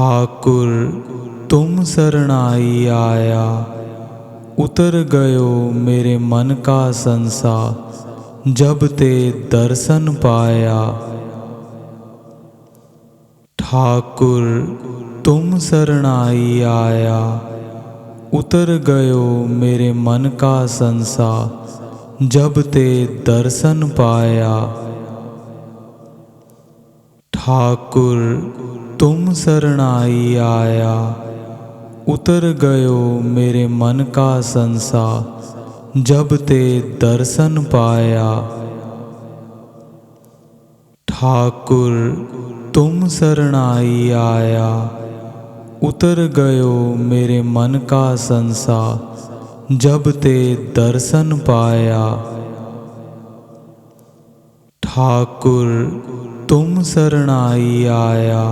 ठाकुर तुम शरणाई आया, उतर गयो मेरे मन का संसार, जब ते दर्शन पाया। ठाकुर तुम शरणाई आया, उतर गयो मेरे मन का संसार, जब ते दर्शन पाया। ठाकुर तुम शरणाई आया, उतर गयो मेरे मन का संसार, जब ते दर्शन पाया। ठाकुर तुम शरणाई आया, उतर गयो मेरे मन का संसार, जब ते दर्शन पाया। ठाकुर तुम शरणाई आया,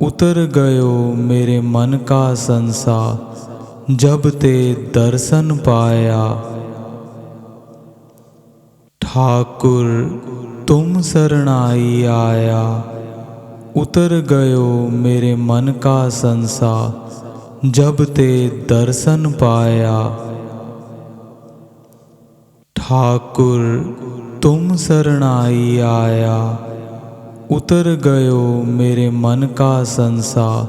उतर गयो मेरे मन का संसार, जब ते दर्शन पाया। ठाकुर तुम शरणाई आया, उतर गयो मेरे मन का संसार, जब ते दर्शन पाया। ठाकुर तुम शरणाई आया, उतर गयो मेरे मन का संसार,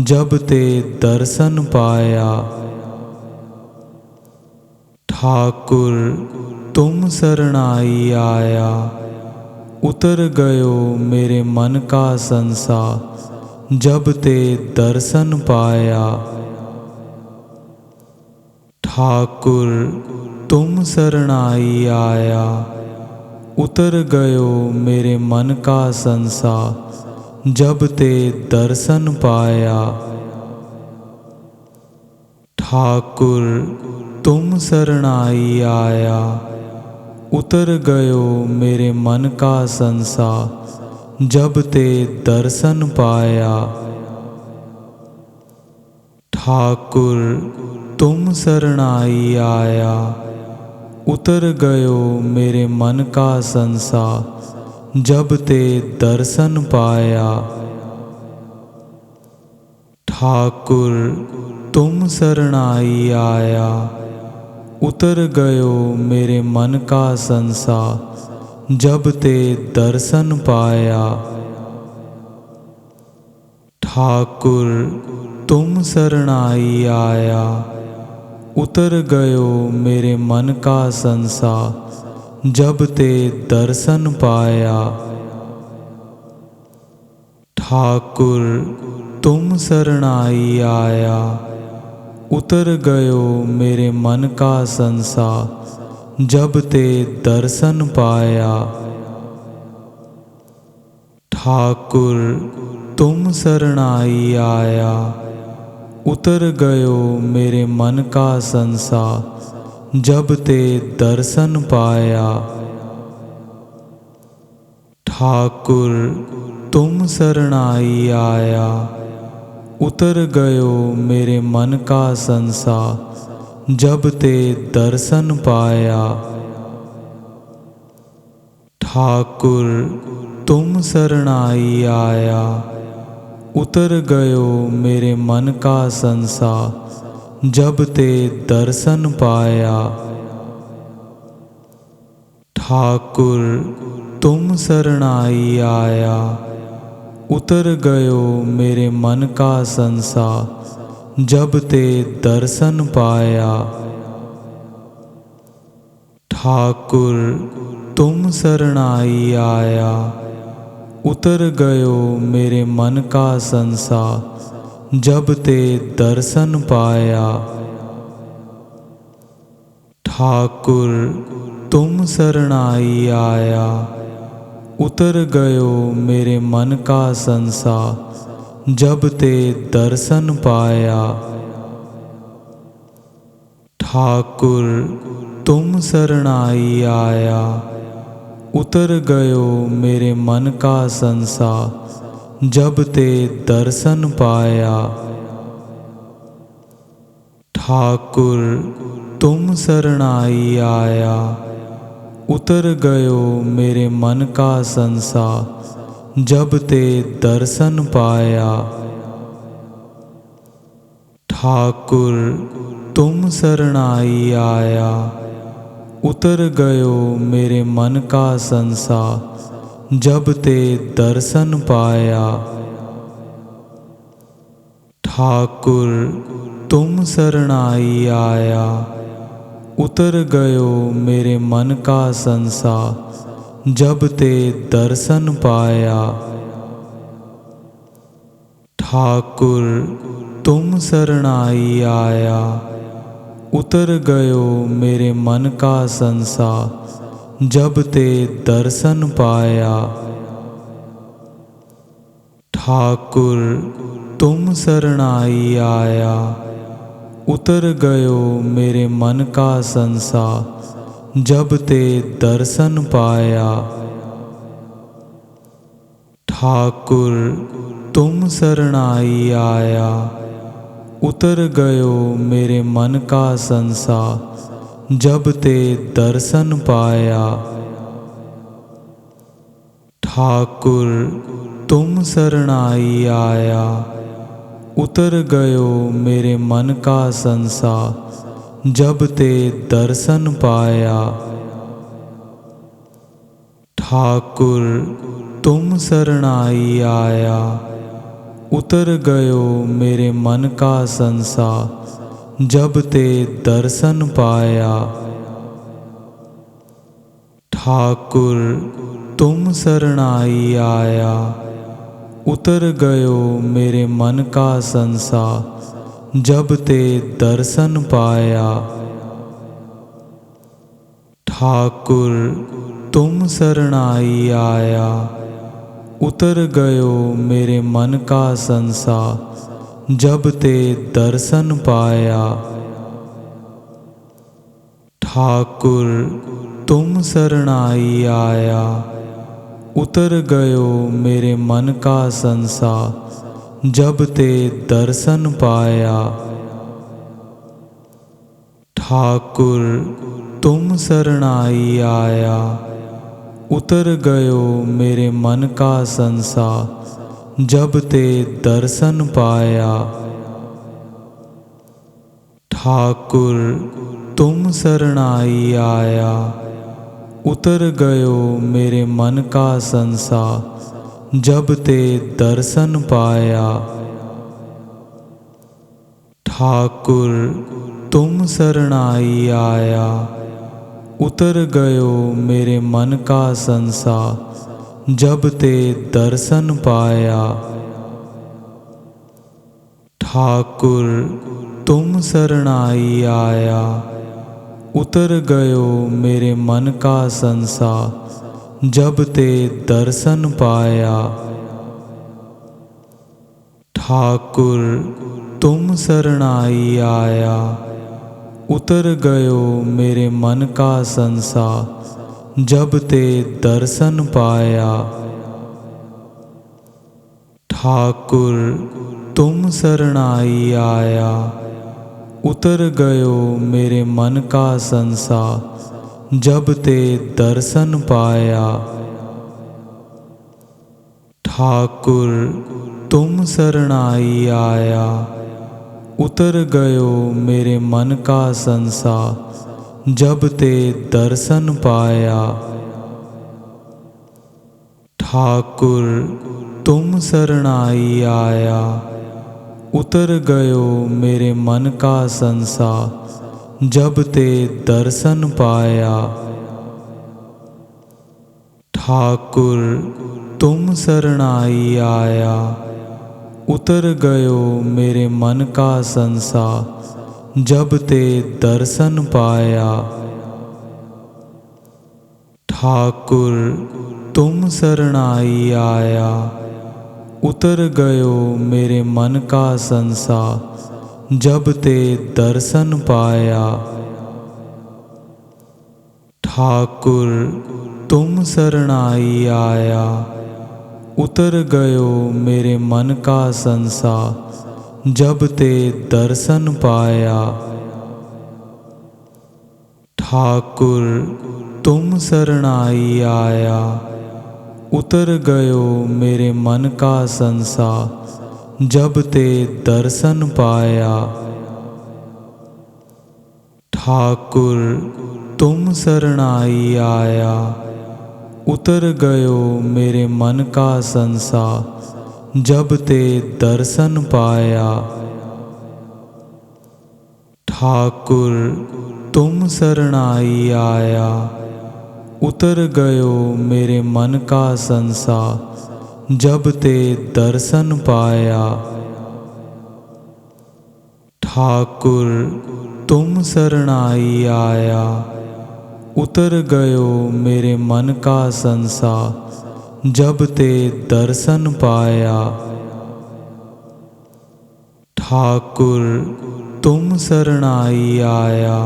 जब ते दर्शन पाया। ठाकुर तुम शरणाई आया, उतर गयो मेरे मन का संसार, जब ते दर्शन पाया। ठाकुर तुम शरणाई आया, उतर गयो मेरे मन का संसार, जब ते दर्शन पाया। ठाकुर तुम शरणाई आया, उतर गयो मेरे मन का संसार, जब ते दर्शन पाया। ठाकुर तुम शरणाई आया, उतर गयो मेरे मन का संसार, जब ते दर्शन पाया। ठाकुर तुम शरणाई आया, उतर गयो मेरे मन का संसार, जब ते दर्शन पाया। ठाकुर तुम शरणाई आया, उतर गयो मेरे मन का संसार, जब ते दर्शन पाया। ठाकुर तुम शरणाई आया, उतर गयो मेरे मन का संसार, जब ते दर्शन पाया। ठाकुर तुम शरणाई आया, उतर गयो मेरे मन का संसार, जब ते दर्शन पाया। ठाकुर तुम शरणाई आया, उतर गयो मेरे मन का संसार, जब ते दर्शन पाया। ठाकुर तुम शरणाई आया, उतर गयो मेरे मन का संसार, जब ते दर्शन पाया। ठाकुर तुम शरणाई आया, उतर गयो मेरे मन का संसार, जब ते दर्शन पाया। ठाकुर तुम शरणाई आया, उतर गयो मेरे मन का संसार, जब ते दर्शन पाया। ठाकुर तुम शरणाई आया, उतर गयो मेरे मन का संसार, जब ते दर्शन पाया। ठाकुर तुम शरणाई आया, उतर गयो मेरे मन का संसार, जब ते दर्शन पाया। ठाकुर तुम शरणाई आया, उतर गयो मेरे मन का संसार, जब ते दर्शन पाया। ठाकुर तुम शरणाई आया, उतर गयो मेरे मन का संसा, जब ते दर्शन पाया। ठाकुर तुम शरणाई आया, उतर गयो मेरे मन का संसा, जब ते दर्शन पाया। ठाकुर तुम शरणाई आया, उतर गयो मेरे मन का संसा, जब ते दर्शन पाया। ठाकुर तुम शरणाई आया, उतर गयो मेरे मन का संसा, जब ते दर्शन पाया। ठाकुर तुम शरणाई आया, उतर गयो मेरे मन का संसा, जब ते दर्शन पाया। ठाकुर तुम शरणाई आया, उतर गयो मेरे मन का संसा, जब ते दर्शन पाया। ठाकुर तुम शरणाई आया, उतर गयो मेरे मन का संसा, जब ते दर्शन पाया। ठाकुर तुम शरणाई आया, उतर गयो मेरे मन का संसा, जब ते दर्शन पाया। ठाकुर तुम शरणाई आया, उतर गयो मेरे मन का संसा, जब ते दर्शन पाया। ठाकुर तुम शरणाई आया, उतर गयो मेरे मन का संसा, जब ते दर्शन पाया। ठाकुर तुम शरणाई आया, उतर गयो मेरे मन का संसा, जब ते दर्शन पाया। ठाकुर तुम शरणाई आया, उतर गयो मेरे मन का संसा, जब ते दर्शन पाया। ठाकुर तुम शरणाई आया, उतर गयो मेरे मन का संसा, जब ते दर्शन पाया। ठाकुर तुम शरणाई आया, उतर गयो मेरे मन का संसा, जब ते दर्शन पाया। ठाकुर तुम शरणाई आया, उतर गयो मेरे मन का संसा, जब ते दर्शन पाया। ठाकुर तुम शरणाई आया, उतर गयो मेरे मन का संसा, जब ते दर्शन पाया। ठाकुर तुम शरणाई आया, उतर गयो मेरे मन का संसा, जब ते दर्शन पाया। ठाकुर तुम शरणाई आया, उतर गयो मेरे मन का संसा, जब ते दर्शन पाया। ठाकुर तुम शरणाई आया, उतर गयो मेरे मन का संसा, जब ते दर्शन पाया। ठाकुर तुम शरणाई आया, उतर गयो मेरे मन का संसा, जब ते दर्शन पाया। ठाकुर तुम शरणाई आया, उतर गयो मेरे मन का संसा, जब ते दर्शन पाया। ठाकुर तुम शरणाई आया, उतर गयो मेरे मन का संसा, जब ते दर्शन पाया। ठाकुर तुम शरणाई आया, उतर गयो मेरे मन का संसा, जब ते दर्शन पाया। ठाकुर तुम शरणाई आया, उतर गयो मेरे मन का संसा, जब ते दर्शन पाया। ठाकुर तुम शरणाई आया, उतर गयो मेरे मन का संसा, जब ते दर्शन पाया। ठाकुर तुम शरणाई आया,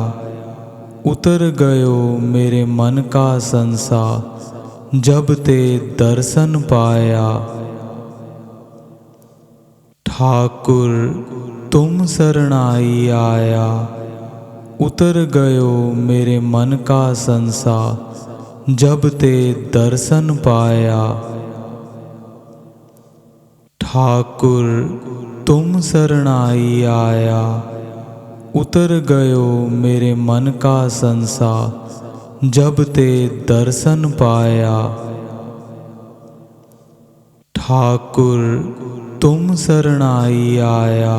उतर गयो मेरे मन का संसा, जब ते दर्शन पाया। ठाकुर तुम शरणाई आया, उतर गयो मेरे मन का संसा, जब ते दर्शन पाया। ठाकुर तुम शरणाई आया, उतर गयो मेरे मन का संसा, जब ते दर्शन पाया। ठाकुर तुम शरणाई आया,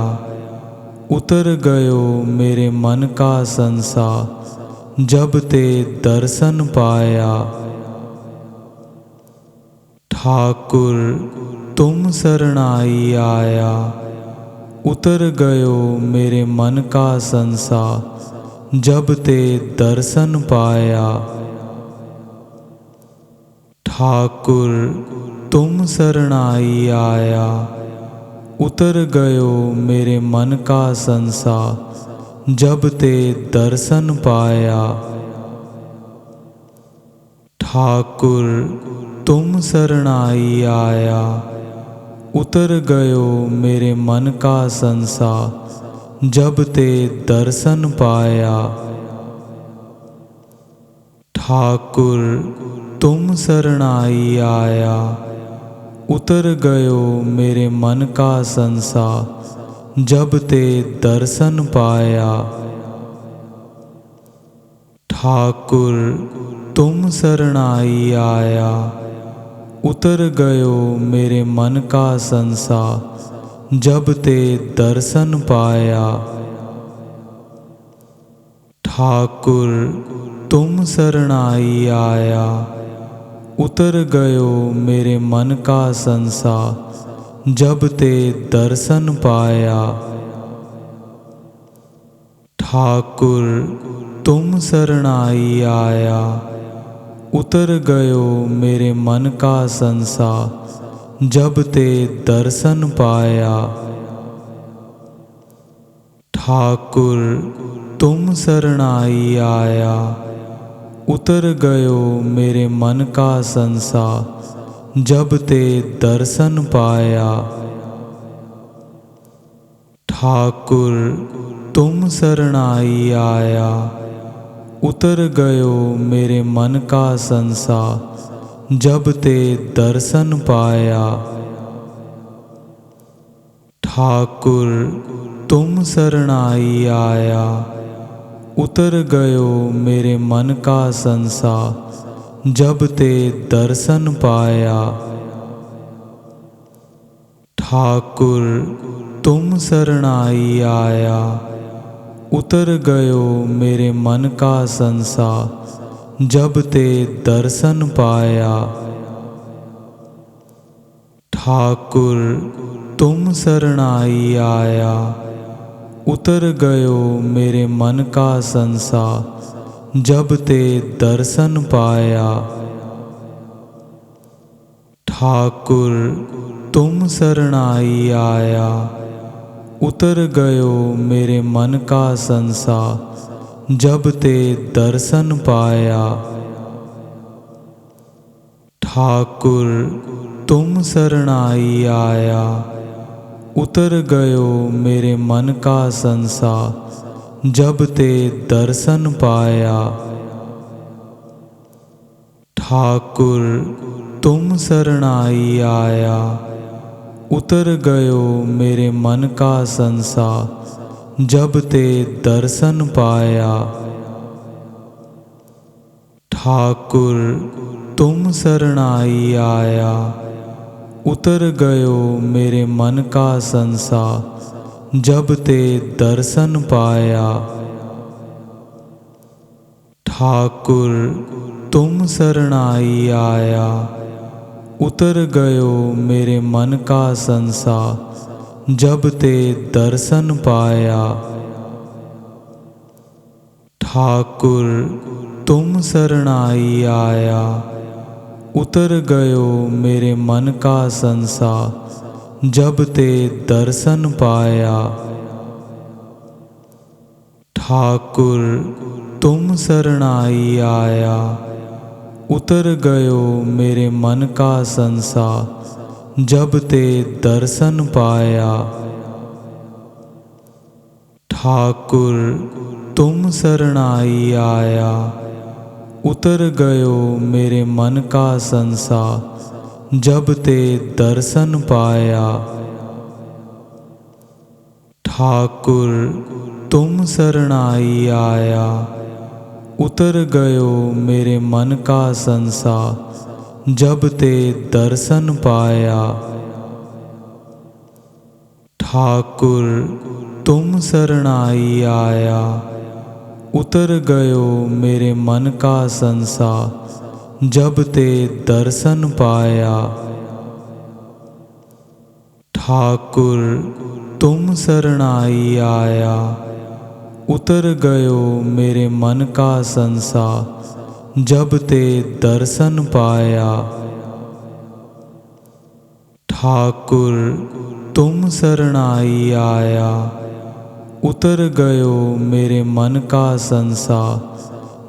उतर गयो मेरे मन का संसा, जब ते दर्शन पाया। ठाकुर तुम शरणाई आया, उतर गयो मेरे मन का संसा, जब ते दर्शन पाया। ठाकुर तुम शरणाई आया, उतर गयो मेरे मन का संसा, जब ते दर्शन पाया। ठाकुर तुम शरणाई आया, उतर गयो मेरे मन का संसा, जब ते दर्शन पाया। ठाकुर तुम शरणाई आया, उतर गयो मेरे मन का संसा, जब ते दर्शन पाया। ठाकुर तुम शरणाई आया, उतर गयो मेरे मन का संसा, जब ते दर्शन पाया। ठाकुर तुम शरणाई आया, उतर गयो मेरे मन का संसा, जब ते दर्शन पाया। ठाकुर तुम शरणाई आया, उतर गयो मेरे मन का संसा, जब ते दर्शन पाया। ठाकुर तुम शरणाई आया, उतर गयो मेरे मन का संसा, जब ते दर्शन पाया। ठाकुर तुम शरणाई आया, उतर गयो मेरे मन का संसा, जब ते दर्शन पाया। ठाकुर तुम शरणाई आया, उतर गयो मेरे मन का संसा, जब ते दर्शन पाया। ठाकुर तुम शरणाई आया, उतर गयो मेरे मन का संसा, जब ते दर्शन पाया। ठाकुर तुम शरणाई आया, उतर गयो मेरे मन का संसा, जब ते दर्शन पाया। ठाकुर तुम शरणाई आया, उतर गयो मेरे मन का संसा, जब ते दर्शन पाया। ठाकुर तुम शरणाई आया, उतर गयो मेरे मन का संसा, जब ते दर्शन पाया। ठाकुर तुम शरणाई आया, उतर गयो मेरे मन का संसा, जब ते दर्शन पाया। ठाकुर तुम शरणाई आया, उतर गयो मेरे मन का संसार, जब ते दर्शन पाया। ठाकुर तुम शरणाई आया, उतर गयो मेरे मन का संसार, जब ते दर्शन पाया। ठाकुर तुम शरणाई आया, उतर गयो मेरे मन का संसार, जब ते दर्शन पाया। ठाकुर तुम शरणाई आया, उतर गयो मेरे मन का संसार, जब ते दर्शन पाया। ठाकुर तुम शरणाई आया, उतर गयो मेरे मन का संसार, जब ते दर्शन पाया। ठाकुर तुम शरणाई आया, उतर गयो मेरे मन का संसार, जब ते दर्शन पाया। ठाकुर तुम शरणाई आया, उतर गयो मेरे मन का संसार, जब ते दर्शन पाया। ठाकुर तुम शरणाई आया, उतर गयो मेरे मन का संसार, जब ते दर्शन पाया। ठाकुर तुम शरणाई आया, उतर गयो मेरे मन का संसार,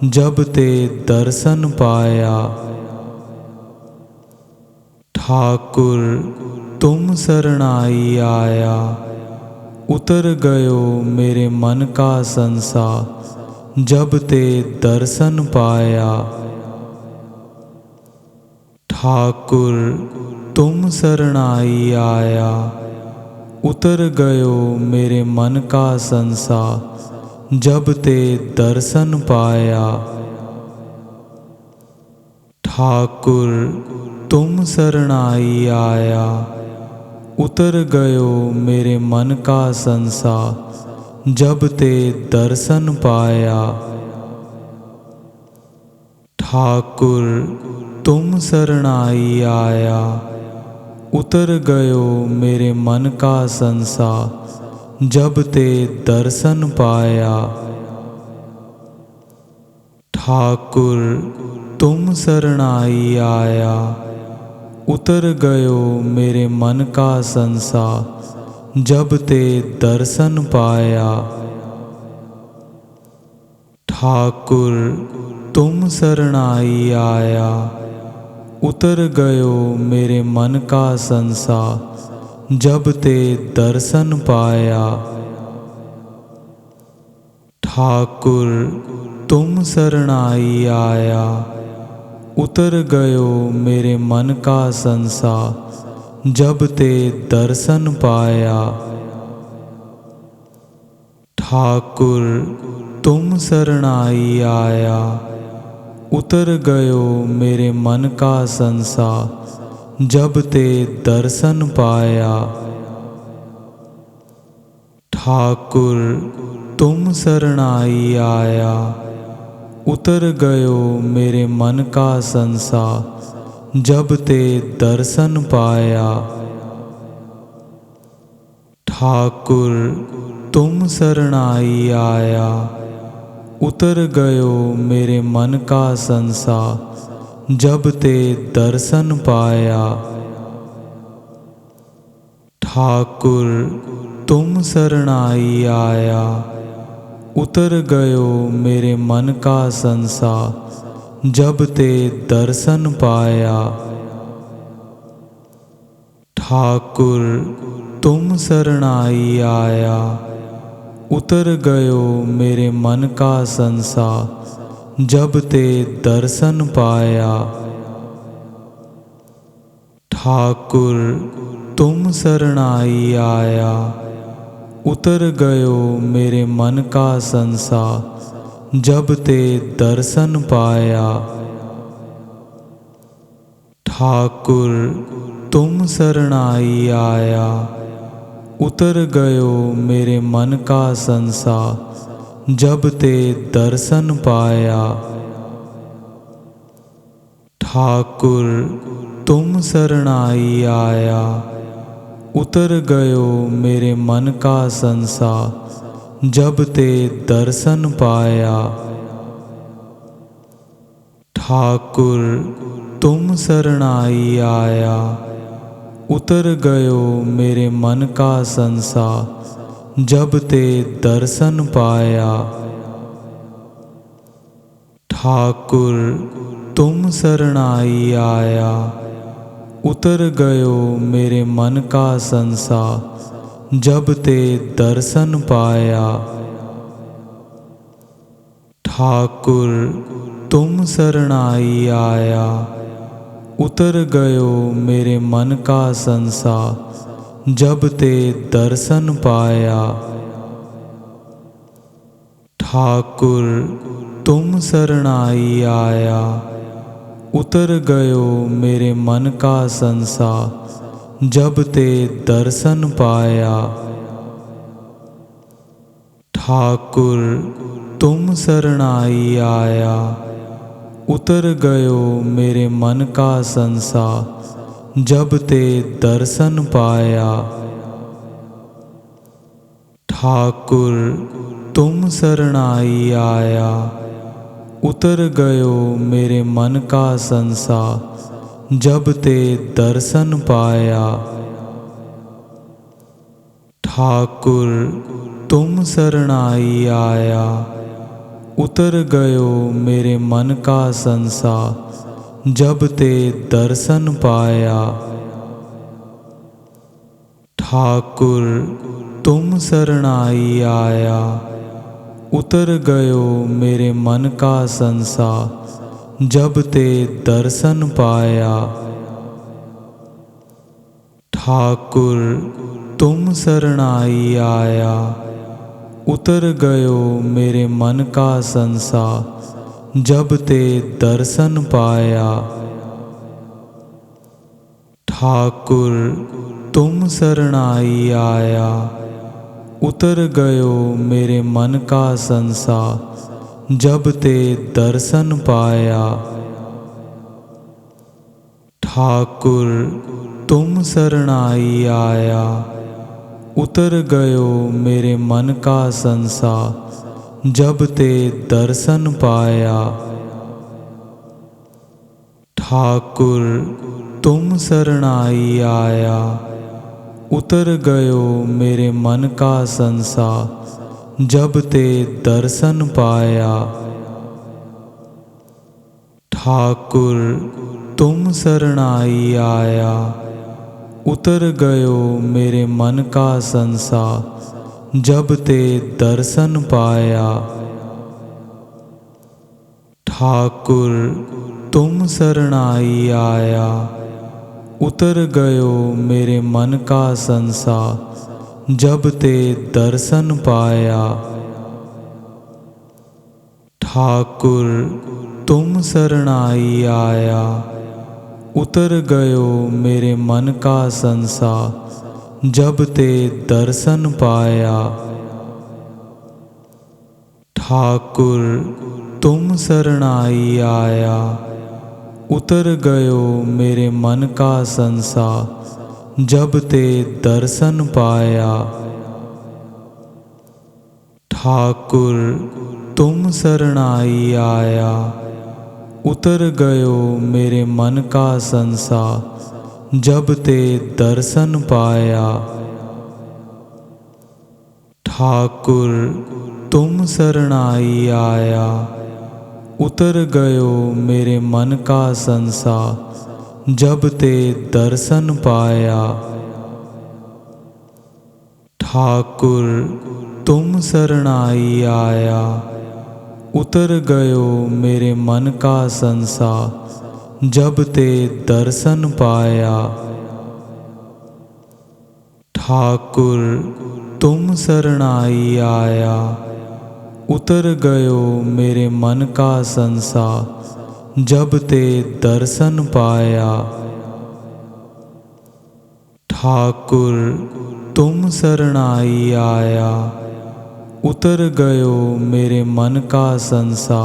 जब ते दर्शन पाया। ठाकुर तुम शरणाई आया, उतर गयो मेरे मन का संसार, जब ते दर्शन पाया। ठाकुर तुम शरणाई आया, उतर गयो मेरे मन का संसार, जब ते दर्शन पाया। ठाकुर तुम शरणाई आया, उतर गयो मेरे मन का संसार, जब ते दर्शन पाया। ठाकुर तुम शरणाई आया, उतर गयो मेरे मन का संसार, जब ते दर्शन पाया। ठाकुर तुम शरणाई आया, उतर गयो मेरे मन का संसार, जब ते दर्शन पाया। ठाकुर तुम शरणाई आया, उतर गयो मेरे मन का संसार, जब ते दर्शन पाया। ठाकुर तुम शरणाई आया, उतर गयो मेरे मन का संसार, जब ते दर्शन पाया। ठाकुर तुम शरणाई आया, उतर गयो मेरे मन का संसार, जब ते दर्शन पाया। ठाकुर तुम शरणाई आया, उतर गयो मेरे मन का संसार, जब ते दर्शन पाया। ठाकुर तुम शरणाई आया, उतर गयो मेरे मन का संसार, जब ते दर्शन पाया। ठाकुर तुम शरणाई आया, उतर गयो मेरे मन का संसार, जब ते दर्शन पाया। ठाकुर तुम शरणाई आया, उतर गयो मेरे मन का संसार, जब ते दर्शन पाया। ठाकुर तुम शरणाई आया, उतर गयो मेरे मन का संसार, जब ते दर्शन पाया। ठाकुर तुम शरणाई आया, उतर गयो मेरे मन का संसा, जब ते दर्शन पाया। ठाकुर तुम शरणाई आया, उतर गयो मेरे मन का संसा, जब ते दर्शन पाया। ठाकुर तुम शरणाई आया, उतर गयो मेरे मन का संसा, जब ते दर्शन पाया। ठाकुर तुम शरणाई आया, उतर गयो मेरे मन का संसा, जब ते दर्शन पाया। ठाकुर तुम शरणाई आया, उतर गयो मेरे मन का संसा, जब ते दर्शन पाया। ठाकुर तुम शरणाई आया, उतर गयो मेरे मन का संसा, जब ते दर्शन पाया। ठाकुर तुम शरणाई आया, उतर गयो मेरे मन का संसा, जब ते दर्शन पाया। ठाकुर तुम शरणाई आया, उतर गयो मेरे मन का संसा, जब ते दर्शन पाया। ठाकुर तुम शरणाई आया, उतर गयो मेरे मन का संसा, जब ते दर्शन पाया। ठाकुर तुम शरणाई आया, उतर गयो मेरे मन का संसा, जब ते दर्शन पाया। ठाकुर तुम शरणाई आया, उतर गयो मेरे मन का संसा, जब ते दर्शन पाया। ठाकुर तुम शरणाई आया, उतर गयो मेरे मन का संसा, जब ते दर्शन पाया। ठाकुर तुम शरणाई आया, उतर गयो मेरे मन का संसा, जब ते दर्शन पाया। ठाकुर तुम शरणाई आया, उतर गयो मेरे मन का संसा, जब ते दर्शन पाया। ठाकुर तुम शरणाई आया, उतर गयो मेरे मन का संसा, जब ते दर्शन पाया। ठाकुर तुम शरणाई आया, उतर गयो मेरे मन का संसा, जब ते दर्शन पाया। ठाकुर तुम शरणाई आया, उतर गयो मेरे मन का संसा, जब ते दर्शन पाया। ठाकुर तुम शरणाई आया, उतर गयो मेरे मन का संसा, जब ते दर्शन पाया। ठाकुर तुम शरणाई आया, उतर गयो मेरे मन का संसा, जब ते दर्शन पाया। ठाकुर तुम शरणाई आया, उतर गयो मेरे मन का संसा, जब ते दर्शन पाया। ठाकुर तुम शरणाई आया, उतर गयो मेरे मन का संसा, जब ते दर्शन पाया। ठाकुर तुम शरणाई आया, उतर गयो मेरे मन का संसा, जब ते दर्शन पाया। ठाकुर तुम शरणाई आया, उतर गयो मेरे मन का संसा,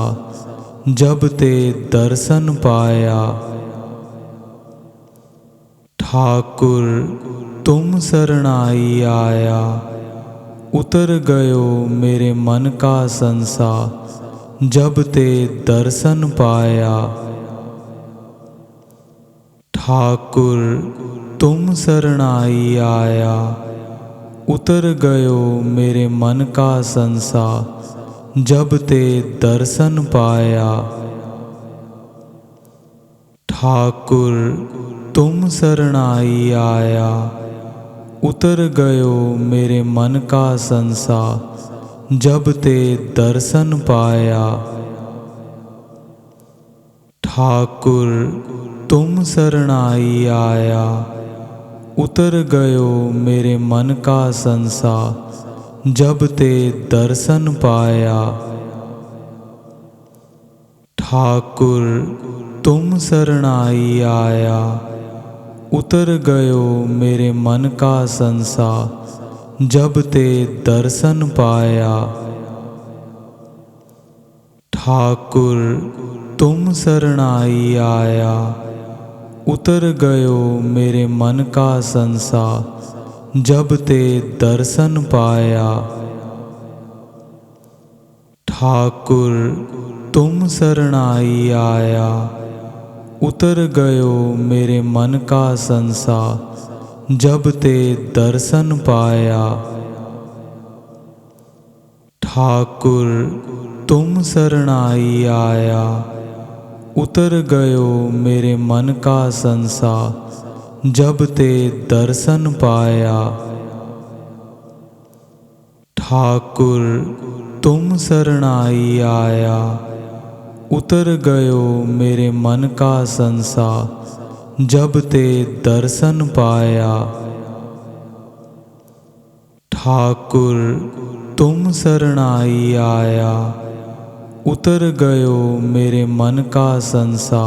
जब ते दर्शन पाया। ठाकुर तुम शरणाई आया, उतर गयो मेरे मन का संसा, जब ते दर्शन पाया। ठाकुर तुम शरणाई आया, उतर गयो मेरे मन का संसा, जब ते दर्शन पाया। ठाकुर तुम शरणाई आया, उतर गयो मेरे मन का संसा, जब ते दर्शन पाया। ठाकुर तुम शरणाई आया, उतर गयो मेरे मन का संसा, जब ते दर्शन पाया। ठाकुर तुम शरणाई आया, उतर गयो मेरे मन का संसा, जब ते दर्शन पाया। ठाकुर तुम शरणाई आया, उतर गयो मेरे मन का संसा, जब ते दर्शन पाया। ठाकुर तुम शरणाई आया, उतर गयो मेरे मन का संसा, जब ते दर्शन पाया। ठाकुर तुम शरणाई आया, उतर गयो मेरे मन का संसा, जब ते दर्शन पाया। ठाकुर तुम शरणाई आया, उतर गयो मेरे मन का संसा, जब ते दर्शन पाया। ठाकुर तुम शरणाई आया, उतर गयो मेरे मन का संसा,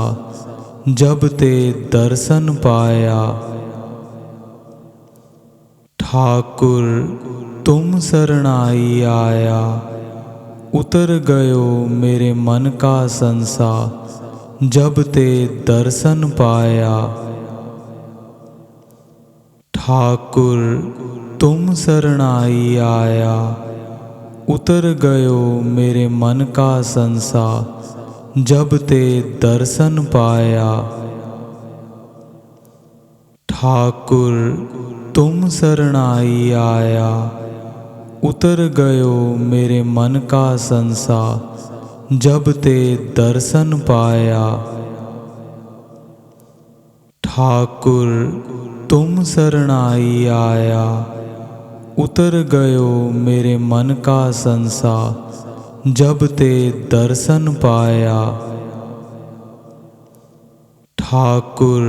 जब ते दर्शन पाया। ठाकुर तुम शरणाई आया, उतर गयो मेरे मन का संसा, जब ते दर्शन पाया। ठाकुर तुम शरणाई आया, उतर गयो मेरे मन का संसा, जब ते दर्शन पाया। ठाकुर तुम शरणाई आया, उतर गयो मेरे मन का संसा, जब ते दर्शन पाया। ठाकुर तुम शरणाई आया, उतर गयो मेरे मन का संसा, जब ते दर्शन पाया। ठाकुर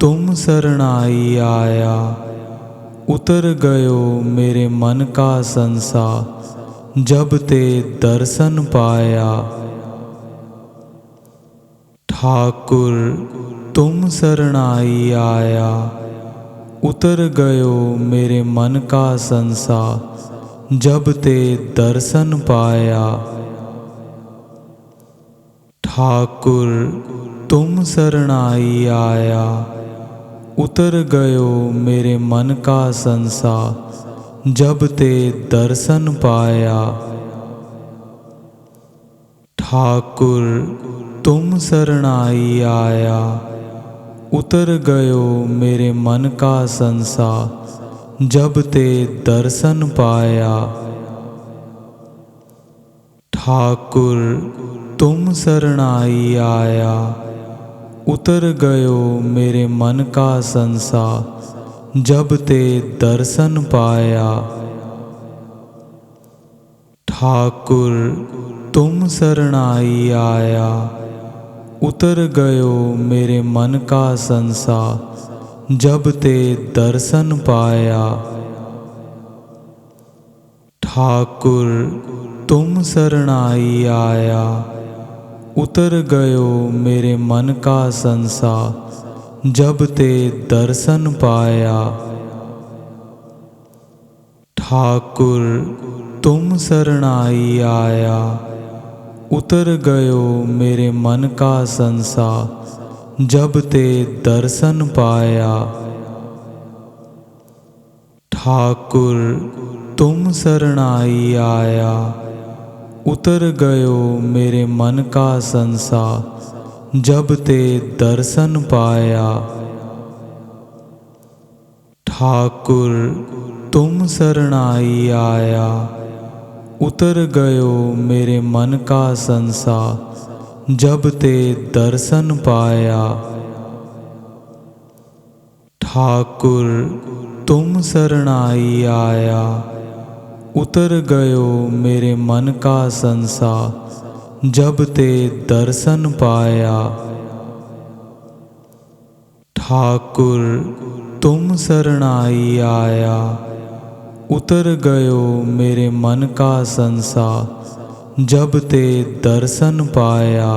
तुम शरणाई आया, उतर गयो मेरे मन का संसा, जब ते दर्शन पाया। ठाकुर तुम शरणाई आया, उतर गयो मेरे मन का संसा, जब ते दर्शन पाया। ठाकुर तुम शरणाई आया, उतर गयो मेरे मन का संसा, जब ते दर्शन पाया। ठाकुर तुम शरणाई आया, उतर गयो मेरे मन का संसा, जब ते दर्शन पाया। ठाकुर तुम शरणाई आया, उतर गयो मेरे मन का संसा, जब ते दर्शन पाया। ठाकुर तुम शरणाई आया, उतर गयो मेरे मन का संसा, जब ते दर्शन पाया। ठाकुर तुम शरणाई आया, उतर गयो मेरे मन का संसा, जब ते दर्शन पाया। ठाकुर तुम शरणाई आया, उतर गयो मेरे मन का संसार, जब ते दर्शन पाया। ठाकुर तुम शरणाई आया, उतर गयो मेरे मन का संसार, जब ते दर्शन पाया। ठाकुर तुम शरणाई आया, उतर गयो मेरे मन का संसार, जब ते दर्शन पाया। ठाकुर तुम शरणाई आया, उतर गयो मेरे मन का संसार, जब ते दर्शन पाया। ठाकुर तुम शरणाई आया, उतर गयो मेरे मन का संसार, जब ते दर्शन पाया।